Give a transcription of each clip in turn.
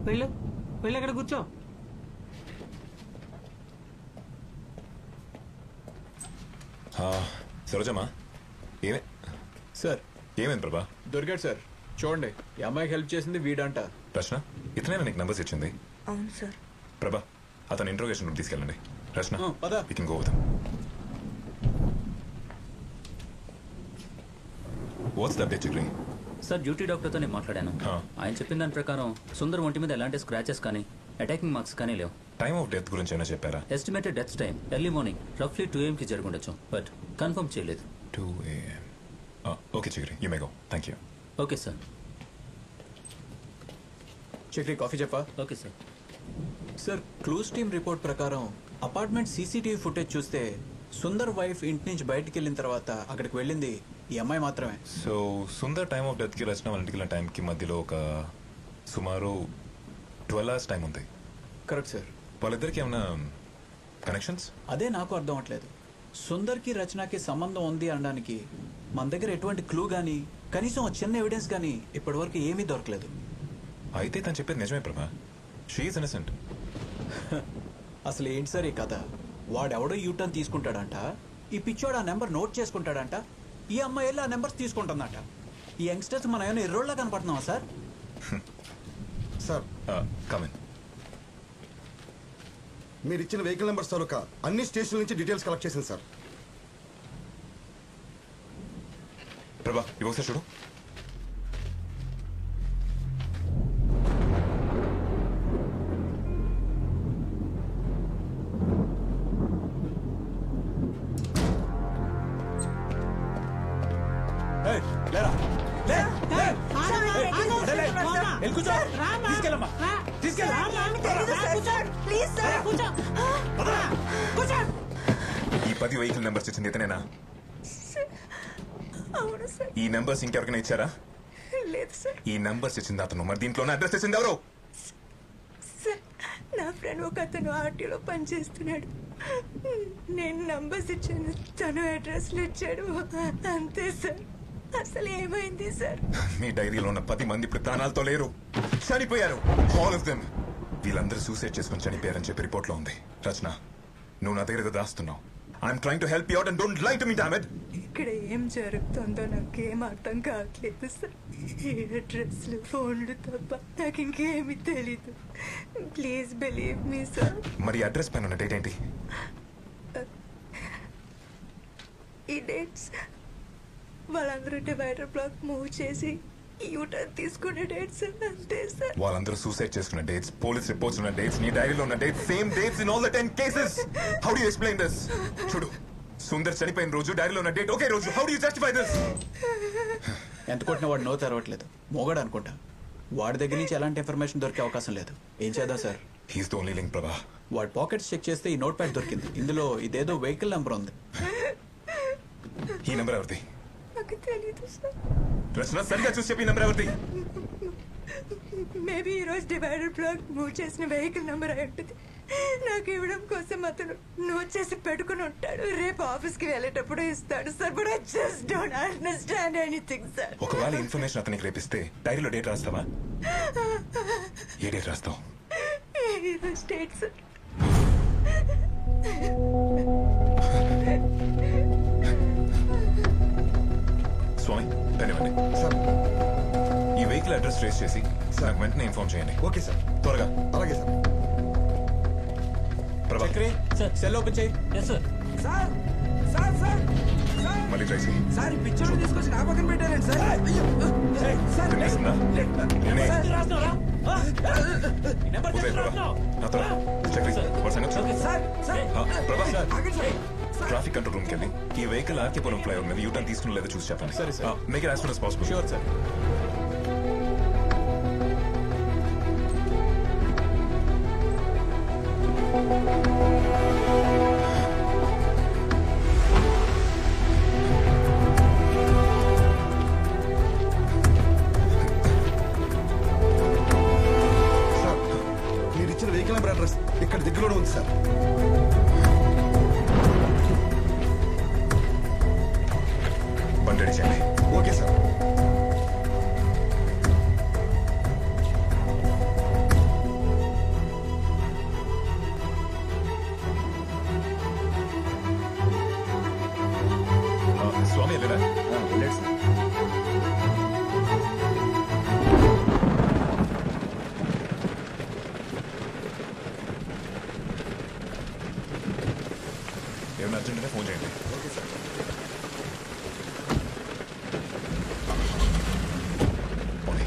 వెళ్ళు వెళ్ళి అక్కడ కూర్చో. సరోజమ్మా ఏమే సార్ ఏమైంది ప్రభా? దొరికాడు సార్. చూడండి, ఈ అమ్మాయికి హెల్ప్ చేసింది వీడంట. రచన ఇతనే నీకు నంబర్స్ ఇచ్చింది? అవును సార్. ప్రభా అతను ఇంట్రోగేషన్ రూమ్ తీసుకెళ్ళండి. రచన పద. we can go with him. What's the update, Chikri? Sir duty డాక్టర్తో నేను మాట్లాడాను. ఆయన చెప్పిన దాని ప్రకారం సుందర్ ఒంటి మీద ఎలాంటి స్క్రాచెస్ కానీ అటాకింగ్ మార్క్స్ కానీ లేవు. టైమ్ ఆఫ్ డెత్ గురించి ఏమైనా చెప్పారా? Estimated death time early morning రఫ్లీ 2 AM జరుగుండొచ్చు, బట్ కన్ఫర్మ్ చేయలేదు. 2 AM. Okay Chakri, you may go. Thank you. Okay sir. Chakri coffee చెప్పా? Okay sir. Sir clues team report ప్రకారం అపార్ట్మెంట్ సీసీటీవీ ఫుటేజ్ చూస్తే సుందర్ వైఫ్ ఇంటి నుంచి బయటకు వెళ్ళిన తర్వాత అక్కడికి వెళ్ళింది ఈ అమ్మాయి మాత్రమే. So Sundar time of death కి రచన వాళ్ళ ఇంటికి వెళ్ళిన టైంకి మధ్యలో ఒక సుమారు 12 hours టైం ఉంది. Correct sir. వాళ్ళిద్దరికి ఏమైనా కనెక్షన్స్? అదే నాకు అర్థం అవట్లేదు. సుందర్కి రచనకి సంబంధం ఉంది అనడానికి మన దగ్గర ఎటువంటి క్లూ కానీ కనీసం ఒక చిన్న ఎవిడెన్స్ కానీ ఇప్పటివరకు ఏమీ దొరకలేదు. అయితే తను చెప్పేది నిజమే ప్రభా. She is innocent. అసలు ఏంటి సార్ ఈ కథ? వాడెవడో యూటర్న్ తీసుకుంటాడంట, ఈ పిచ్చోడు ఆ నెంబర్ నోట్ చేసుకుంటాడంట, ఈ అమ్మాయి వెళ్ళి ఆ నెంబర్స్ తీసుకుంటుందంట. ఈ యంగ్స్టర్స్ మనం ఏమైనా ఎర్రోళ్ళ కనపడుతున్నావా సార్? Sir come in. మీరు ఇచ్చిన వెహికల్ నెంబర్స్ తాలూకా అన్ని స్టేషన్ల నుంచి డీటెయిల్స్ కలెక్ట్ చేసింది సార్. ప్రభా ఇవి ఒకసారి చూడు. ఈ 10 వెహికల్ నెంబర్స్ ఇచ్చింది ఇతనేనా? అవును సార్. ఈ నెంబర్స్ ఇంకెవరికైనా ఇచ్చారా? లేదు సార్. ఈ నెంబర్స్ ఇచ్చింది అతను, మరి దీంట్లోనే అడ్రస్ ఇచ్చింది ఎవరు? సార్ నా ఫ్రెండ్ ఒక అతను ఆర్టీలో పనిచేస్తున్నాడు. నేను నంబర్స్ ఇచ్చాను, తను అడ్రస్లు ఇచ్చాడు, అంతే సార్. అసలు ఏమైంది సార్? మీ డైరీలో ఉన్న 10 మంది ఇప్పుడు ప్రాణాలతో లేరు, చనిపోయారు. All of them. వీళ్ళందరూ సూసైడ్ చేసుకుని చనిపోయారని చెప్పి రిపోర్ట్ లో ఉంది. రచన నువ్వు నా దగ్గర ఏదో దాస్తున్నావు. I'm trying to help you out and don't lie to me damn it. ఇక్కడ ఏం జరుగుతుందో నాకేం అర్థం కావట్లేదు సార్. ఈ అడ్రస్లు ఫోన్లు తప్ప నాకు ఇంకేమీ తెలీదు. Please believe me sir. మరి అడ్రస్ పైన ఉన్న డేట్ ఏంటి? ఈ డేట్స్ వాళ్ళందరూ డివైడర్ బ్లాక్ మూవ్ చేసి యూటర్న్ తీసుకునే డేట్స్ అంతే సార్. వాళ్ళందరూ సూసైడ్ చేసుకున్న డేట్స్, పోలీస్ రిపోర్ట్స్ ఉన్న డేట్స్, నీ డైరీలో ఉన్న dates, same dates in all the 10 cases. How do you explain this? చూడు, సుందర్ చనిపోయిన రోజు డైరీలో ఉన్న డేట్ ఒకే రోజు. How do you justify this? ఎంత కొట్టినా వాడు నో తెరవట్లేదు. మోగాడు అనుకుంటా. వాడి దగ్గర నుంచి ఎలాంటి ఇన్ఫర్మేషన్ దొరికే అవకాశం లేదు. ఏం చేద్దాం sir? He's the only link ప్రభా. వాడి పాకెట్స్ చెక్ చేస్తే ఈ నోట్ ప్యాడ్ దొరికింది. ఇందులో ఇదేదో వెహికల్ నెంబర్ ఉంది. ఈ నెంబర్ ఎవరిది? నాకు తెలీదు సార్. రచన సరిగా చూసి చెప్పి నెంబర్ ఎవరిది? మేబీ ఈరోజు డివైడర్ బ్లాక్ మూవ్ చేసిన వెహికల్ నెంబర్ అయి ఉంటుంది. నాకు ఇవ్వడం కోసం అతను నోట్ చేసి పెట్టుకుని ఉంటాడు. రేపు ఆఫీస్కి వెళ్ళేటప్పుడు ఇస్తాడు sir. But I just don't understand anything sir. ఒకవేళ ఇన్ఫర్మేషన్ అతనికి రేపిస్తే డైరీలో డేట్ రాస్తావా? ఏ డేట్ రాస్తావు? ఈరోజు డేట్ సార్. స్వామి ధన్యవాడి సార్ ఈ వెహికల్ అడ్రస్ ట్రేస్ చేసి నాకు వెంటనే ఇన్ఫార్మ్ చేయండి. Okay sir. త్వరగా. అలాగే sir. Prabha Chakri cell open చేయి. Yes sir. Sir sir sir మళ్ళీ ట్రై చేయి. సార్ ఈ పిక్చర్ తీసుకొచ్చి నా పక్కన పెట్టారండి సార్. సార్ తినేస్తుందా? నేనే. నెంబర్ ఉదయ్ ప్రభా నా త్వర చక్రి వాడి సంగతి చూడు. సార్ సార్ ప్రభా ఆగండి సార్. ట్రాఫిక్ కంట్రోల్ రూమ్కి వెళ్ళి ఈ వెహికల్ ఆర్కేపురం ఫ్లైఓవర్ మీద యూటర్న్ తీసుకుని లేదో చూసి చెప్పండి. సరే sir. Make it as soon as possible. Sure sir. Sir మీరు ఇచ్చిన వెహికల్ నెంబర్ అడ్రస్ ఇక్కడ దగ్గరలోనే ఉంది సార్. బండి రెడీ చేయండి. Okay sir. స్వామి వెళ్ళరా వెళ్ళాడు సార్. ఏమైనా అర్జెంట్గా ఫోన్ చేయండి. Okay sir. పోనీ.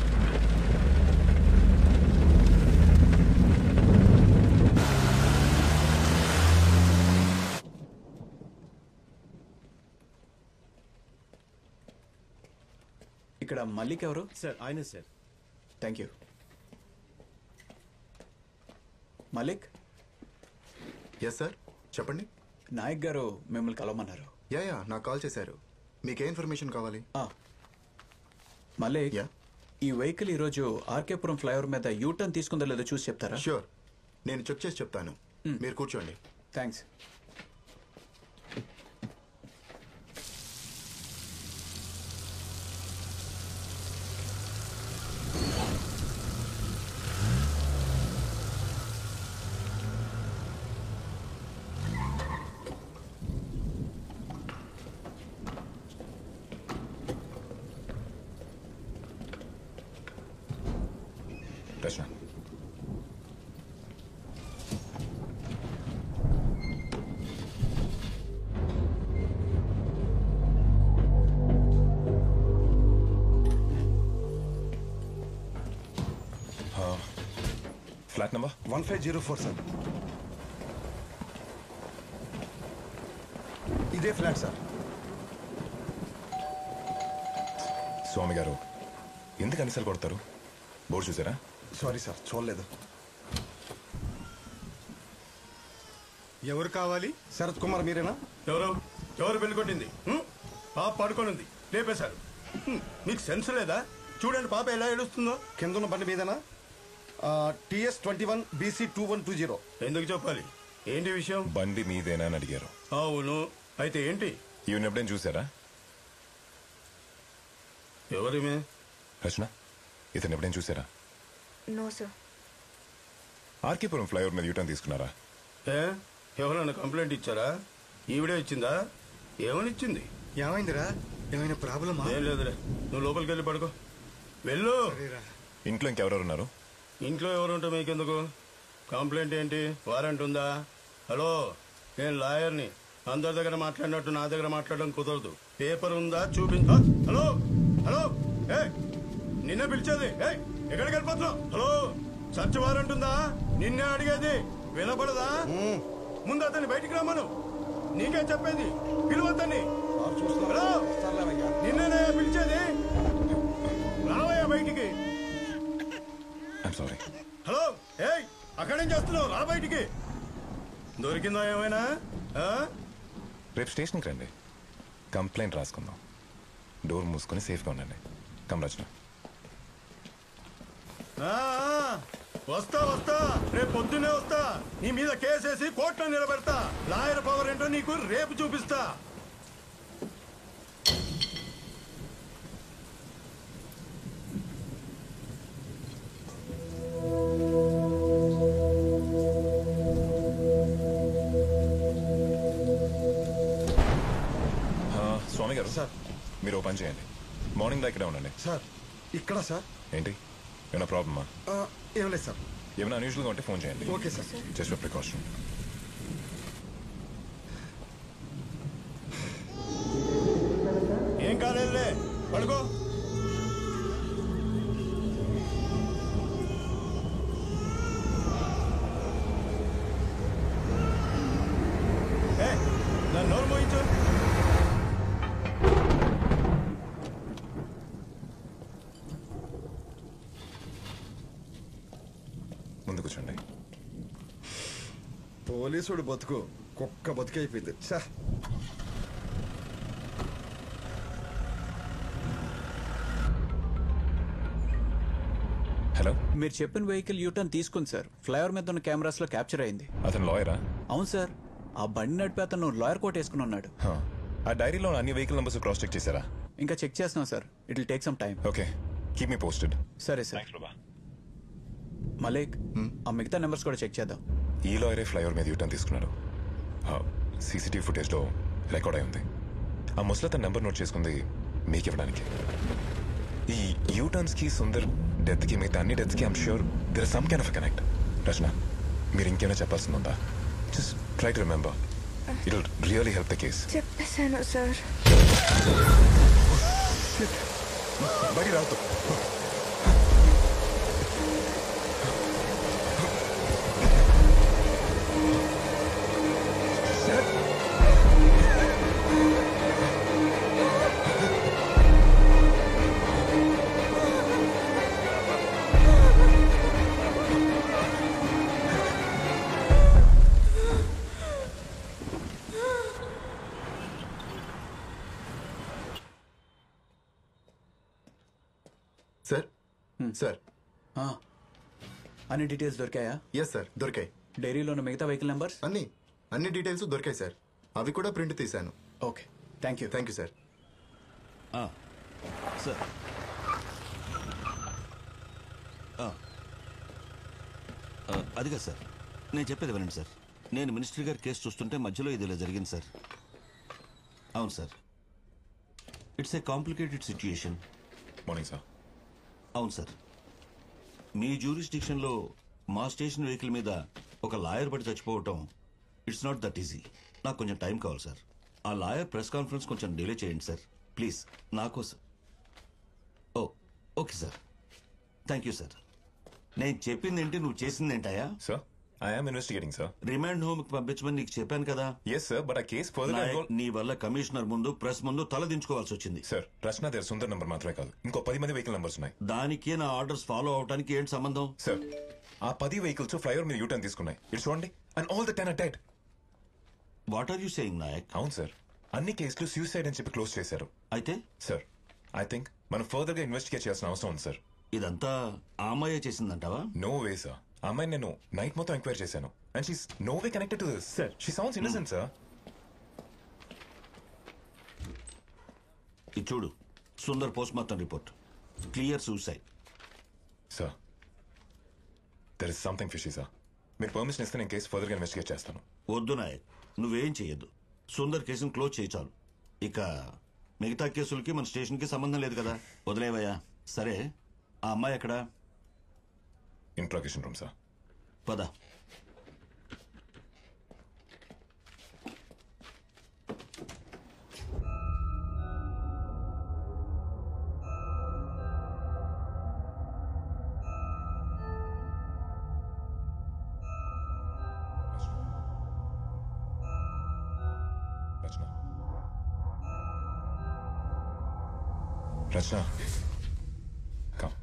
ఇక్కడ మల్లిక్ ఎవరు? సార్ ఆయనే sir. Thank you. Malik, yes sir, చెప్పండి. నాయక్ గారు మిమ్మల్ని కలవమన్నారు. యా నాకు కాల్ చేశారు. మీకే ఇన్ఫర్మేషన్ కావాలి? మలిక్, యా ఈ వెహికల్ ఈరోజు ఆర్కేపురం ఫ్లైఓవర్ మీద యూటర్న్ తీసుకుందో లేదో చూసి చెప్తారా? ష్యూర్, నేను చెక్ చేసి చెప్తాను. మీరు కూర్చోండి. థ్యాంక్స్. రచన, ఫ్లాట్ నెంబర్ 1504 సార్. ఇదే ఫ్లాట్ సార్. స్వామి గారు ఎందుకు అనిసలు కొడతారు? బోర్డు చూసారా? సారీ సార్, చూడలేదు. ఎవరు కావాలి? శరత్ కుమార్ మీరేనా? ఎవరు పెళ్లి కొట్టింది? పాప పడుకొని ఉంది, లేపేశారు. మీకు సెన్స్ లేదా? చూడండి పాప ఎలా ఏడుస్తుందో. కింద ఉన్న బండి మీదేనా? TS 21 BC 2120. ఎందుకు చెప్పాలి? ఏంటి విషయం? బండి మీదేనా అని అడిగారు. అవును, అయితే ఏంటి? ఈవెన్ ఎప్పుడైనా చూసారా? ఎవరిమే? రచన, ఇతను ఎప్పుడైనా చూసారా? No sir. ఆర్కేపురం ఫ్లైఓవర్ మీద యూటర్న్ తీసుకున్నారా? ఎవరైనా కంప్లైంట్ ఇచ్చారా? ఈవిడే ఇచ్చిందా? ఏమని ఇచ్చింది? ఏమైందిరా? ఏమైనా ప్రాబ్లమా? ఏం లేదులే, నువ్వు లోపలికి వెళ్ళి పడుకో. వెళ్ళు. ఇంట్లో ఇంకెవరెవరు ఉన్నారు? ఇంట్లో ఎవరుంటే మీకెందుకు? కంప్లైంట్ ఏంటి? వారెంట్ ఉందా? హలో, నేను లాయర్ని. అందరి దగ్గర మాట్లాడినట్టు నా దగ్గర మాట్లాడడం కుదరదు. పేపర్ ఉందా చూపించ. హలో హలో, నిన్నే పిలిచేది. ఎక్కడికి వెళ్ళిపోతున్నావు? హలో, సర్చ్ వారెంట్ ఉందా? నిన్నే అడిగేది, వినపడదా? ముందు అతన్ని బయటికి రమ్మను. నీకే చెప్పేది, పిలువద్దని. హలో, నిన్నే పిలిచేది, రావయ్యా బయటికి. I'm sorry. హలో, అక్కడేం చేస్తున్నావు? రా బయటికి. దొరికిందా ఏమైనా? రేపు స్టేషన్కి రండి, కంప్లైంట్ రాసుకుందాం. డోర్ మూసుకొని సేఫ్గా ఉండండి. కమ్ రచన. వస్తా వస్తా, రేపు పొద్దున్నే వస్తా. నీ మీద కేసేసి కోర్టులో నిలబెడతా. లాయర్ పవర్ ఏంటో నీకు రేపు చూపిస్తా. స్వామి గారు సార్, మీరు ఓ పని చేయండి, మార్నింగ్ దా ఇక్కడే ఉండండి. సార్ ఇక్కడ సార్. ఏంటి, ఏమైనా ప్రాబ్లమా? ఏం లేదు సార్. ఏమైనా అన్యూజువల్గా ఉంటే ఫోన్ చేయండి. Okay sir. Just for precaution. ఏం కాలేదులే, పడుకో. నన్ను నోరు మోయించు. ముందు కూర్చోండి. పోలీసుడు బతుకు కుక్క బతుకైపోయింది. చా, హలో, మీరు చెప్పిన వెహికల్ యూటర్న్ తీసుకుంది సార్. ఫ్లైఓవర్ మీద ఉన్న కెమెరాస్ లో క్యాప్చర్ అయింది. అతను లాయరా? అవును సార్, ఆ బండి నడిపి అతను లాయర్ కోట్ వేసుకుని ఉన్నాడు. ఆ డైరీలో అన్ని వెహికల్ నంబర్స్ క్రాస్ చెక్ చేశారా? ఇంకా చెక్ చేస్తున్నాం sir. It will take some time. Okay, keep me posted. సరే సార్. మలిక్, ఆ మిగతా నెంబర్స్ కూడా చెక్ చేద్దాం. ఈ లాయరే ఫ్లైఓవర్ మీద యూటర్న్ తీసుకున్నాడు. సీసీటీవీ ఫుటేజ్లో రికార్డ్ అయి ఉంది. ఆ ముసలతన్ నెంబర్ నోట్ చేసుకుంది మీకు ఇవ్వడానికి. ఈ యూటర్న్స్ కి సుందర్ డెత్ కి మిగతా అన్ని డెత్స్ కి I'm sure there is some kind of connect. Rachana, మీరు ఇంకేమైనా చెప్పాల్సింది ఉందా? Just try to remember, it will really help the case. చెప్పేశాను సార్. బయట రావద్దు. సార్ సార్ అన్ని డీటెయిల్స్ దొరికాయా? ఎస్ సార్, దొరికాయి. డైరీలో ఉన్న మిగతా వెహికల్ నెంబర్స్? అన్ని డీటెయిల్స్ దొరికాయి సార్. అవి కూడా ప్రింట్ తీశాను. Okay, thank you. Thank you sir. Sir అదిగా సార్, నేను చెప్పేది వినండి సార్. నేను మినిస్టర్ గారి కేసు చూస్తుంటే మధ్యలో ఇది ఇలా జరిగింది సార్. అవును sir, it's a complicated situation. Morning sir. అవును సార్, మీ జ్యూరిస్డిక్షన్లో మా స్టేషన్ వెహికల్ మీద ఒక లాయర్ పడి చచ్చిపోవటం ఇట్స్ నాట్ దట్ ఈజీ. నాకు కొంచెం టైం కావాలి సార్. ఆ లాయర్ ప్రెస్ కాన్ఫరెన్స్ కొంచెం డిలే చేయండి సార్ ప్లీజ్, నాకోసం. Oh okay sir, thank you sir. నేను చెప్పింది ఏంటి, నువ్వు చేసింది ఏంటయా? Sir, I am investigating sir. Remand home కి పంపించమని నీకు చెప్పాను కదా. ఎస్ సార్, బట్ ఆ కేస్ ఫర్దర్. నీ వల్ల కమిషనర్ ముందు ప్రెస్ ముందు తలదించుకోవాల్సి వచ్చింది. సార్, రచన దగ్గర సుందర్ నంబర్ మాత్రమే కాదు, ఇంకో 10 మంది వెహికల్ నంబర్స్ ఉన్నాయి. దానికి నా ఆర్డర్స్ ఫాలో అవడానికి ఏంటి సంబంధం? సార్, ఆ 10 వెహికల్స్ ఫ్లైఓవర్ మీద యూటర్న్ తీసుకున్నాయి. ఇటు చూడండి, and all the 10 are dead. What are you saying Nayak? అవును సార్, అన్ని కేసులు సూసైడ్ అని చెప్పి క్లోజ్ చేశారు. అయితే సార్, ఐ థింక్ మనం ఫర్దర్ గా ఇన్వెస్టిగేట్ చేయాల్సిన అవసరం ఉంది సార్. ఇదంతా ఆ అమ్మాయే చేసిందంటావా? నో వే సార్, ఆ అమ్మాయిని నేను నైట్ మొత్తం ఎంక్వైరీ చేశాను and she's no way connected to this. Sir, she sounds innocent sir. ఇది చూడు, Sundar post mortem report, clear suicide. Sir, there is something fishy sir. మీరు పర్మిషన్ ఇస్తే నేను కేసు ఫర్దర్ గా ఇన్వెస్టిగేట్ చేస్తాను. వద్దు నాయక్, నువ్వేం చెయ్యొద్దు. సుందర్ కేసును క్లోజ్ చేయి చాలు. ఇక మిగతా కేసులకి మన స్టేషన్కి సంబంధం లేదు కదా, వదిలేవయ్యా. సరే, ఆ అమ్మాయి ఎక్కడా? Interrogation room sir. పద. రచన, come.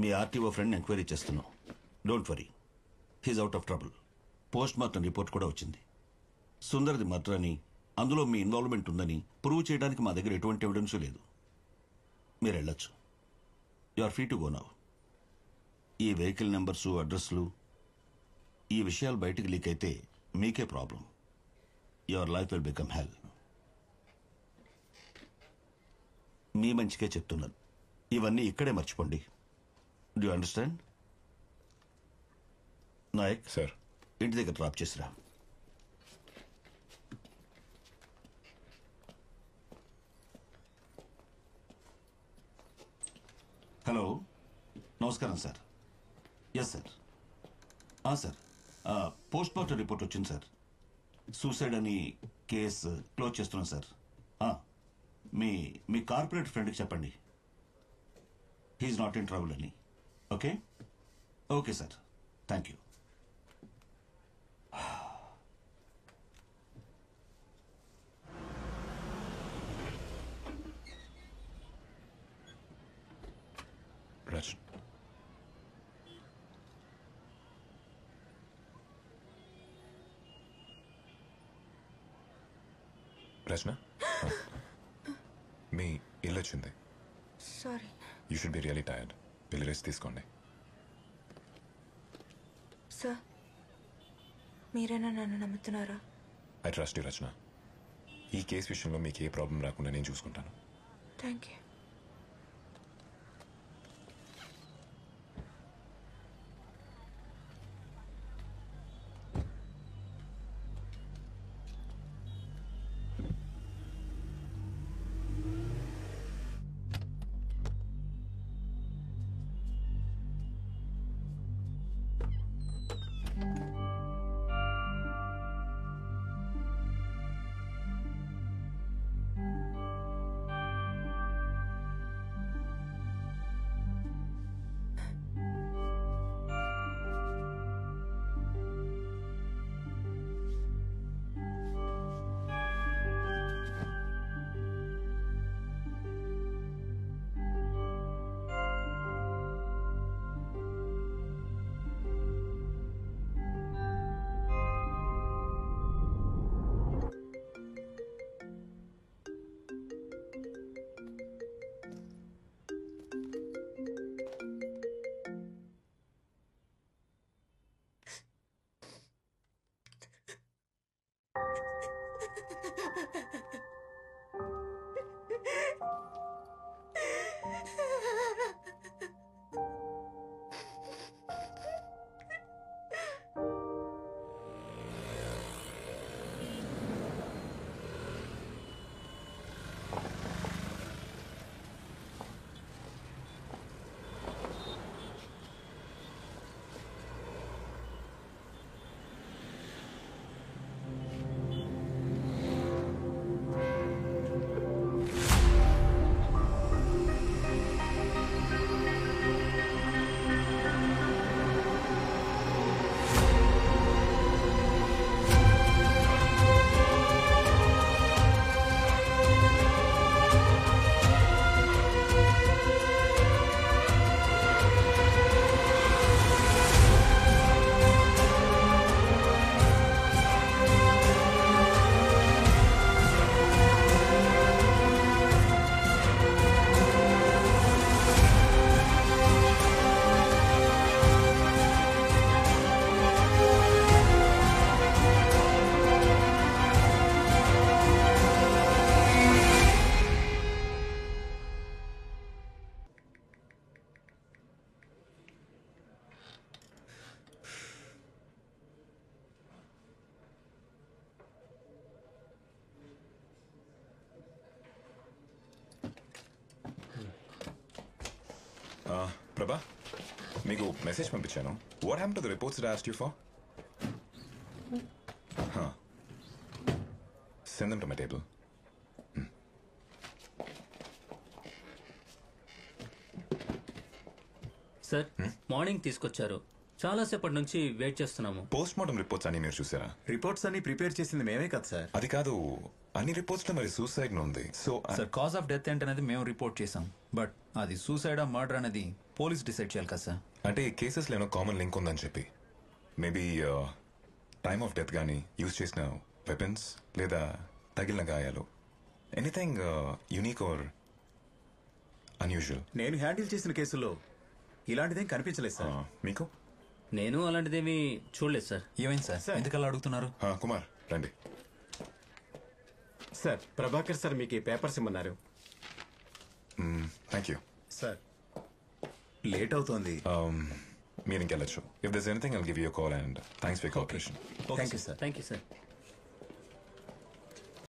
మీ ఆర్టీఓ ఫ్రెండ్ ఎంక్వైరీ చేస్తున్నాం. Don't worry, he's out of trouble. Post mortem report కూడా వచ్చింది. సుందర్ది మర్డర్ అని, అందులో మీ ఇన్వాల్వ్మెంట్ ఉందని ప్రూవ్ చేయడానికి మా దగ్గర ఎటువంటి ఎవిడెన్స్ లేదు. మీరు వెళ్ళొచ్చు. You are free to go now. ఈ వెహికల్ నెంబర్సు, అడ్రస్లు, ఈ విషయాలు బయటికి లీక్ అయితే మీకే problem. Your life will become hell. మీ మంచికే చెప్తున్నాను. ఇవన్నీ ఇక్కడే మర్చిపోండి. Do understand? నాయక్ సార్, ఇంటి దగ్గర డ్రాప్ చేసిరా. హలో, నమస్కారం sir. Yes sir. Sir, post mortem report వచ్చింది సార్. సూసైడ్ అని కేసు క్లోజ్ చేస్తున్నాం సార్. మీ మీ కార్పొరేట్ ఫ్రెండ్కి చెప్పండి, హీఈస్ నాట్ ఇన్ ట్రబుల్ అని. Okay okay sir, thank you. Rachana, Rachana, మీ ఇల్లు వచ్చింది. Sorry. You should be really tired. వెళ్ళి రెస్ట్ తీసుకోండి. సార్, మీరైనా నన్ను నమ్ముతున్నారా? I trust you Rachana. ఈ కేసు విషయంలో మీకు ఏ ప్రాబ్లం రాకుండా నేను చూసుకుంటాను. Thank you. ప్రభా మీకు మెసేజ్ పంపించాను. What happen to the reports that I asked you for? Send them to my table. Sir morning తీసుకొచ్చారు, చాలాసేపటి నుంచి వెయిట్ చేస్తున్నాము. పోస్ట్ మార్టం రిపోర్ట్స్ అన్ని మీరు చూసారా? రిపోర్ట్స్ అన్ని ప్రిపేర్ చేసింది మేమే కదా సార్. అది కాదు, అన్ని రిపోర్ట్స్ లో మరి సూసైడ్ ఉంది. So sir cause of death ఏంటనేది మేము రిపోర్ట్ చేసాం, బట్ అది సూసైడ్ ఆ మర్డర్ అనేది పోలీస్ డిసైడ్ చేయాలి కదా సార్. అంటే ఈ కేసెస్ లో కామన్ లింక్ ఉందని చెప్పి మేబీ టైమ్ ఆఫ్ డెత్ కానీ యూజ్ చేసిన వెపన్స్ లేదా తగిలిన గాయాలు, ఎనీథింగ్ యూనిక్ ఆర్ అన్యూజువల్. నేను హ్యాండిల్ చేసిన కేసుల్లో ఇలాంటిదేం కనిపించలేదు సార్. మీకు? నేను అలాంటిదేమీ చూడలేదు సార్. ఏమైంది సార్, ఎందుకలా అడుగుతున్నారు? కుమార్ రండి. సార్ ప్రభాకర్ సార్ మీకు ఈ పేపర్స్ ఇమ్మన్నారు. Thank you sir. లేట్ అవుతోంది, మీరు ఇంకెళ్ళచ్చు. If there's anything I'll give you call and thanks for cooperation. Thank you sir. Thank you sir.